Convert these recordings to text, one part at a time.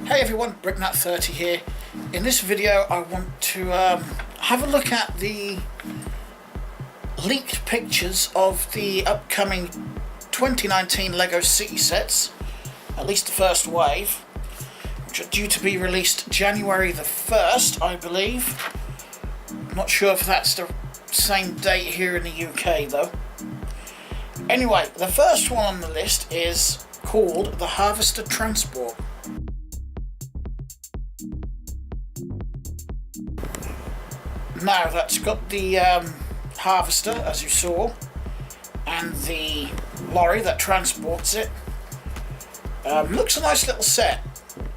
Hey everyone, Bricknut30 here. In this video I want to have a look at the leaked pictures of the upcoming 2019 LEGO City sets, at least the first wave, which are due to be released January the 1st, I believe. I'm not sure if that's the same date here in the UK though. Anyway, the first one on the list is called the Harvester Transport. Now that's got the harvester, as you saw, and the lorry that transports it. Looks a nice little set.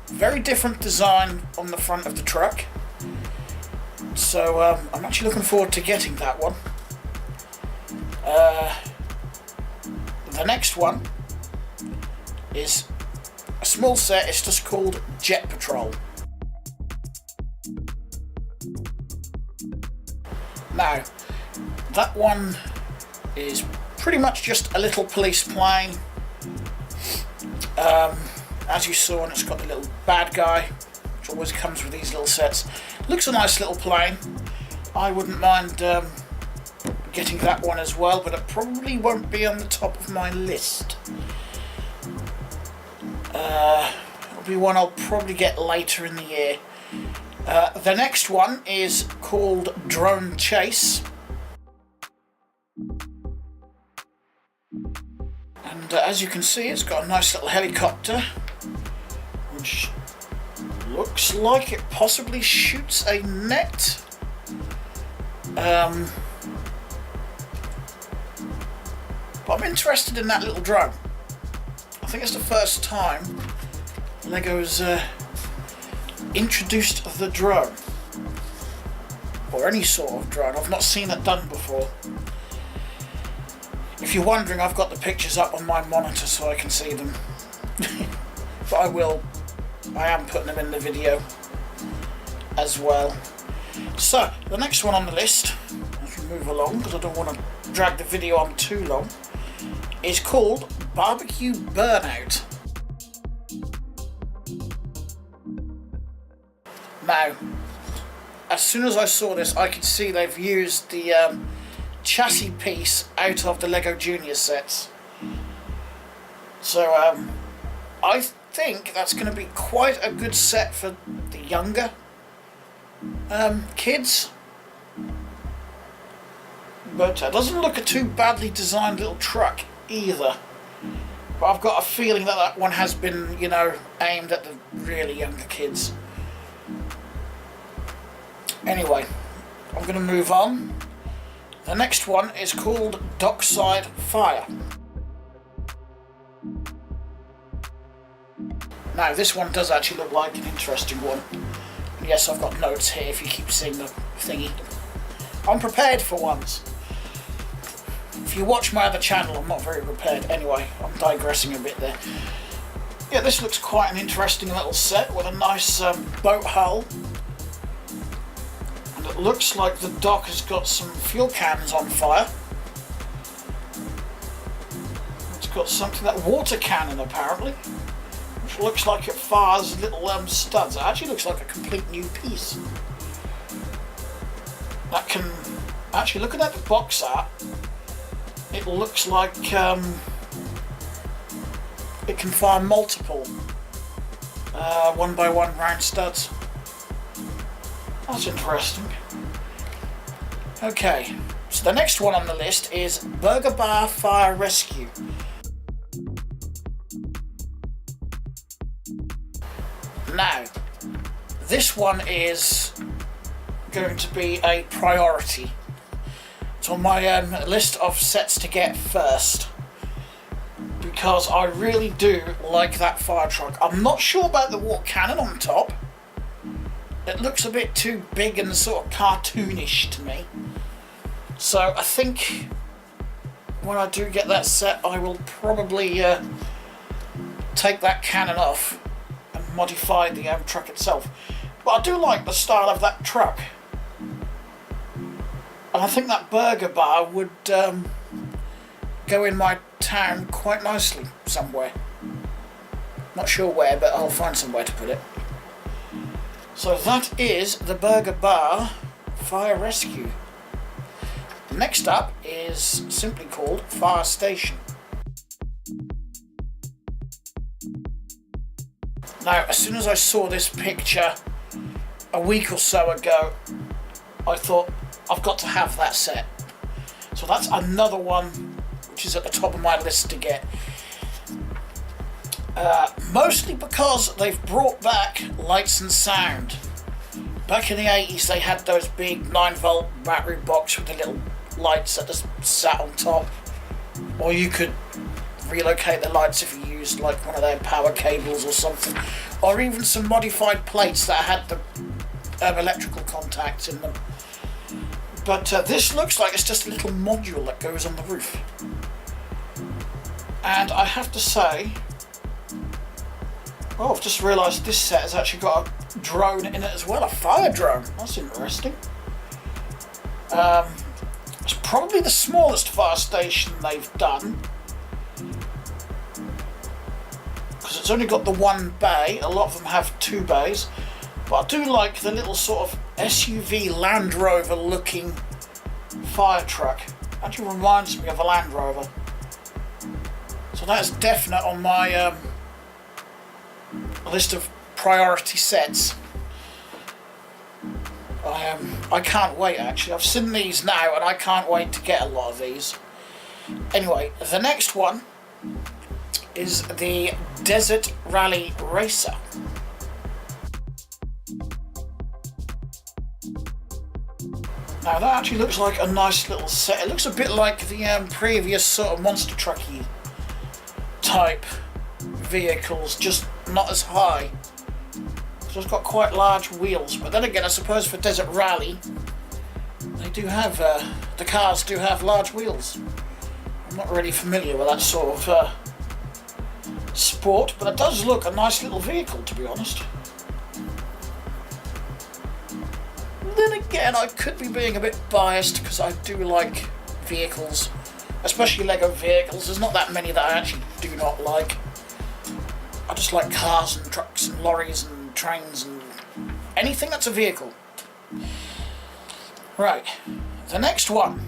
Very different design on the front of the truck. So I'm actually looking forward to getting that one. The next one is a small set. It's just called Jet Patrol. Now, that one is pretty much just a little police plane. As you saw, and it's got the little bad guy, which always comes with these little sets. Looks a nice little plane. I wouldn't mind getting that one as well, but it probably won't be on the top of my list. It'll be one I'll probably get later in the year. The next one is called Drone Chase, and as you can see, it's got a nice little helicopter which looks like it possibly shoots a net. But I'm interested in that little drone. I think it's the first time LEGO's introduced the drone, or any sort of drone. I've not seen it done before. If you're wondering, I've got the pictures up on my monitor so I can see them. But I am putting them in the video as well. So the next one on the list, as we move along, because I don't want to drag the video on too long, is called Barbeque Burnout. Now, as soon as I saw this, I could see they've used the chassis piece out of the LEGO Junior sets. So I think that's going to be quite a good set for the younger kids. But it doesn't look a too badly designed little truck either. But I've got a feeling that that one has been, aimed at the really younger kids. Anyway, I'm going to move on. The next one is called Dockside Fire. Now, this one does actually look like an interesting one. Yes, I've got notes here if you keep seeing the thingy. I'm prepared for once. If you watch my other channel, I'm not very prepared. Anyway, I'm digressing a bit there. Yeah, this looks quite an interesting little set with a nice boat hull. And it looks like the dock has got some fuel cans on fire. It's got something, that water cannon apparently, which looks like it fires little studs. It actually looks like a complete new piece. That can, actually looking at the box art, it looks like it can fire multiple 1x1 round studs. That's interesting. Okay, so the next one on the list is Burger Bar Fire Rescue. Now, this one is going to be a priority. It's on my list of sets to get first, because I really do like that fire truck. I'm not sure about the water cannon on top. It looks a bit too big and sort of cartoonish to me. So I think when I do get that set, I will probably take that cannon off and modify the truck itself. But I do like the style of that truck. And I think that burger bar would go in my town quite nicely somewhere. Not sure where, but I'll find somewhere to put it. So that is the Burger Bar Fire Rescue. Next up is simply called Fire Station. Now, as soon as I saw this picture a week or so ago, I thought, I've got to have that set. So that's another one which is at the top of my list to get. Mostly because they've brought back lights and sound. Back in the 80s they had those big 9-volt battery box with the little lights that just sat on top. Or you could relocate the lights if you used like one of their power cables or something. Or even some modified plates that had the electrical contacts in them. But this looks like it's just a little module that goes on the roof. And I have to say, oh, I've just realised this set has actually got a drone in it as well, a fire drone. That's interesting. It's probably the smallest fire station they've done, because it's only got the one bay. A lot of them have 2 bays. But I do like the little sort of SUV Land Rover looking fire truck. Actually reminds me of a Land Rover. So that's definite on my list of priority sets. I can't wait actually. I've seen these now and I can't wait to get a lot of these. Anyway, the next one is the Desert Rally Racer. Now that actually looks like a nice little set. It looks a bit like the previous sort of monster trucky type vehicles, just not as high. So it's got quite large wheels, but then again I suppose for Desert Rally they do have, the cars do have large wheels. I'm not really familiar with that sort of sport, but it does look a nice little vehicle, to be honest. Then again, I could be being a bit biased because I do like vehicles, especially Lego vehicles. There's not that many that I actually do not like. I just like cars and trucks and lorries and trains and anything that's a vehicle. Right, the next one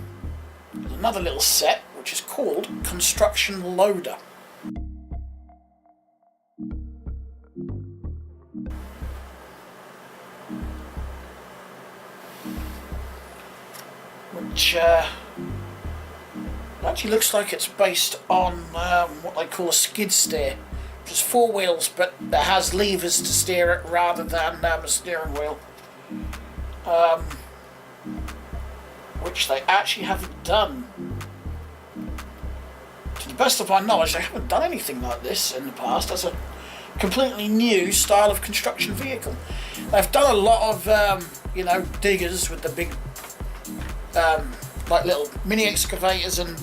is another little set which is called Construction Loader. Which actually looks like it's based on what they call a skid steer, which is 4 wheels but that has levers to steer it rather than a steering wheel. Which they actually haven't done. To the best of my knowledge, they haven't done anything like this in the past. That's a completely new style of construction vehicle. They've done a lot of, you know, diggers with the big, like little mini excavators and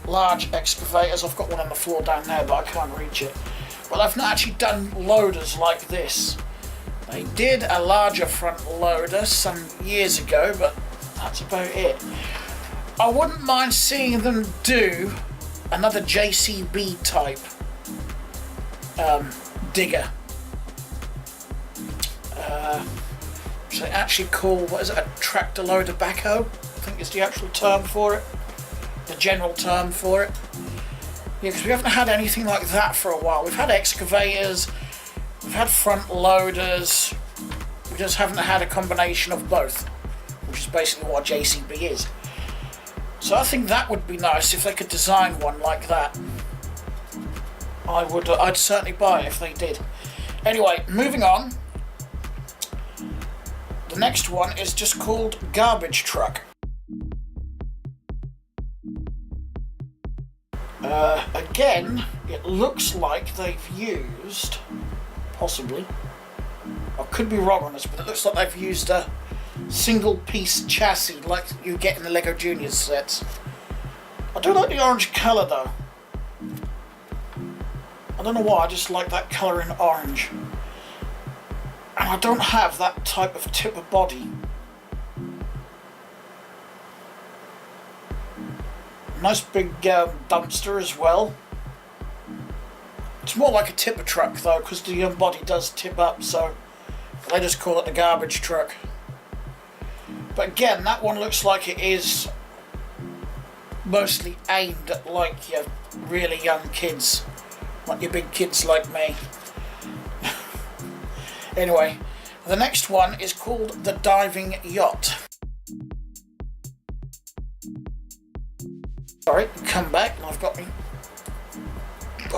large excavators. I've got one on the floor down there, but I can't reach it. But I've not actually done loaders like this. They did a larger front loader some years ago, but that's about it. I wouldn't mind seeing them do another JCB type digger. Which they actually call, what is it, a tractor loader backhoe? I think is the actual term for it. The general term for it. Yeah, because we haven't had anything like that for a while. We've had excavators, we've had front loaders, we just haven't had a combination of both, which is basically what a JCB is. So I think that would be nice if they could design one like that. I'd certainly buy it if they did. Anyway, moving on. The next one is just called Garbage Truck. Again, it looks like they've used, possibly, I could be wrong on this, but it looks like they've used a single piece chassis like you get in the Lego Juniors sets. I do like the orange colour though. I don't know why, I just like that colour in orange. And I don't have that type of tipper body. Nice big dumpster as well. It's more like a tipper truck though, because the body does tip up, so They just call it the garbage truck. But again, that one looks like it is mostly aimed at like your really young kids, like your big kids like me. Anyway, the next one is called the Diving Yacht. Sorry, come back, and I've got a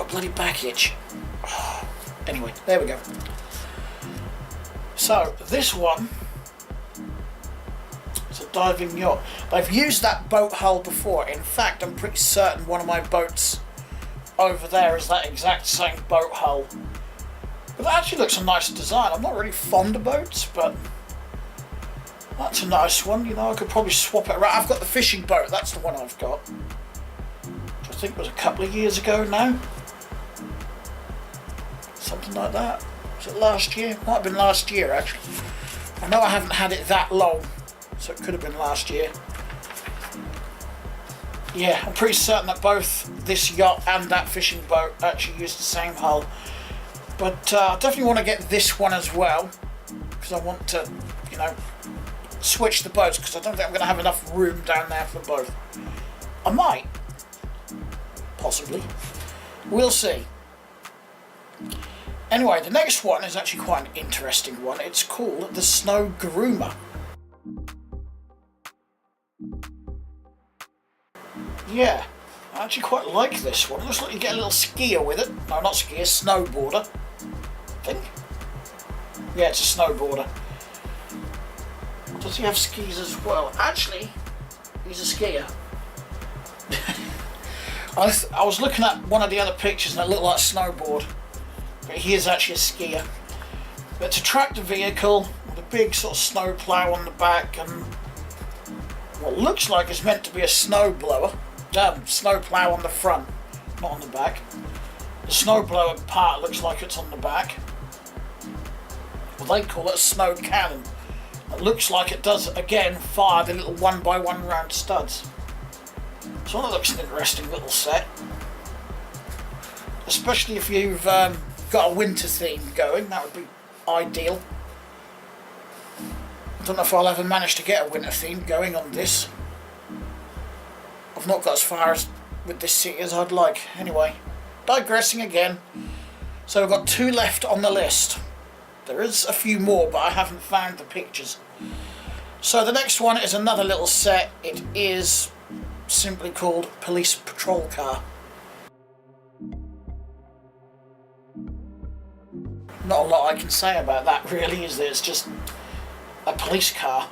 bloody back itch. Anyway, there we go. So this one is a diving yacht. They've used that boat hull before. In fact, I'm pretty certain one of my boats over there is that exact same boat hull. But that actually looks a nice design. I'm not really fond of boats, but that's a nice one. You know, I could probably swap it around. I've got the fishing boat. That's the one I've got. Which I think was a couple of years ago now. Something like that. Was it last year? Might have been last year, actually. I know I haven't had it that long, so it could have been last year. Yeah, I'm pretty certain that both this yacht and that fishing boat actually use the same hull. But I definitely want to get this one as well, because I want to, you know, switch the boats, because I don't think I'm going to have enough room down there for both. I might. Possibly. We'll see. Anyway, the next one is actually quite an interesting one. It's called the Snow Groomer. Yeah, I actually quite like this one. It looks like you get a little skier with it. No, not skier, snowboarder. I think. Yeah, it's a snowboarder. Does he have skis as well? Actually, he's a skier. I was looking at one of the other pictures and it looked like a snowboard. But he is actually a skier. But it's a tractor vehicle with a big sort of snow plough on the back and what looks like is meant to be a snow blower. Snow plough on the front, not on the back. The snow blower part looks like it's on the back. Well, they call it a snow cannon. It looks like it does, again, fire the little 1x1 round studs. So that looks an interesting little set. Especially if you've got a winter theme going, that would be ideal. I don't know if I'll ever manage to get a winter theme going on this. I've not got as far as with this city as I'd like. Anyway, digressing again. So we've got 2 left on the list. There is a few more, but I haven't found the pictures. So the next one is another little set. It is simply called Police Patrol Car. Not a lot I can say about that really, is there? It's just a police car.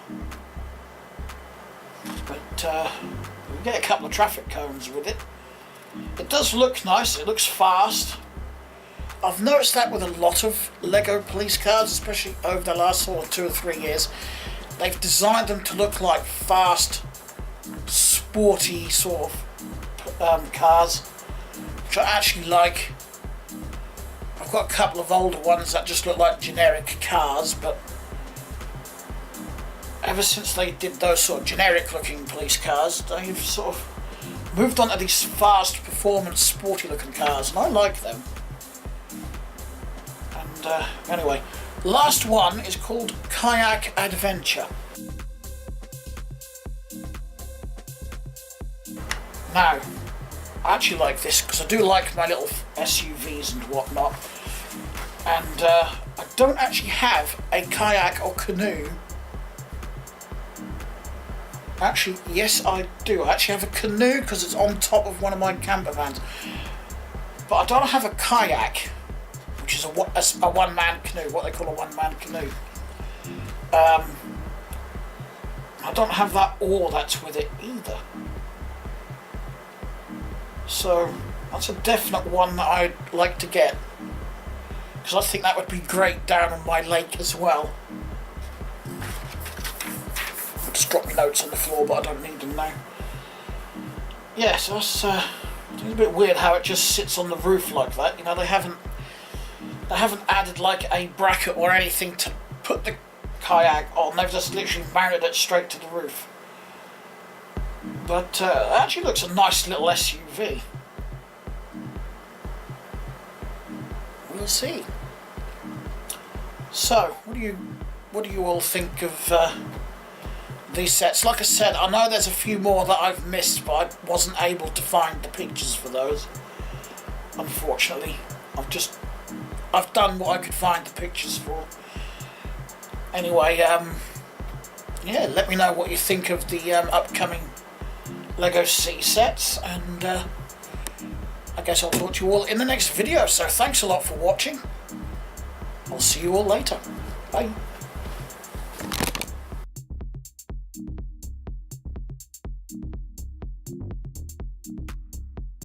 But we get a couple of traffic cones with it. It does look nice, it looks fast. I've noticed that with a lot of Lego police cars, especially over the last sort of 2 or 3 years. They've designed them to look like fast, sporty sort of cars, which I actually like. I've got a couple of older ones that just look like generic cars, but ever since they did those sort of generic looking police cars, they've sort of moved on to these fast performance sporty looking cars, and I like them. And anyway, last one is called Kayak Adventure. Now, I actually like this because I do like my little SUVs and whatnot, and I don't actually have a kayak or canoe. Actually, yes I do. I actually have a canoe because it's on top of one of my camper vans, but I don't have a kayak, which is a one-man canoe, what they call a one-man canoe. I don't have that oar that's with it either. So that's a definite one that I'd like to get, because I think that would be great down on my lake as well. I'll just drop my notes on the floor, but I don't need them now. Yeah, so that's it's a bit weird how it just sits on the roof like that. You know, they haven't added like a bracket or anything to put the kayak on. They've just literally mounted it straight to the roof. But it actually looks a nice little SUV. We'll see. So, what do you all think of these sets? Like I said, I know there's a few more that I've missed, but I wasn't able to find the pictures for those. Unfortunately, I've done what I could find the pictures for. Anyway, yeah, let me know what you think of the upcoming Lego City sets, and I guess I'll talk to you all in the next video. So thanks a lot for watching. I'll see you all later. Bye.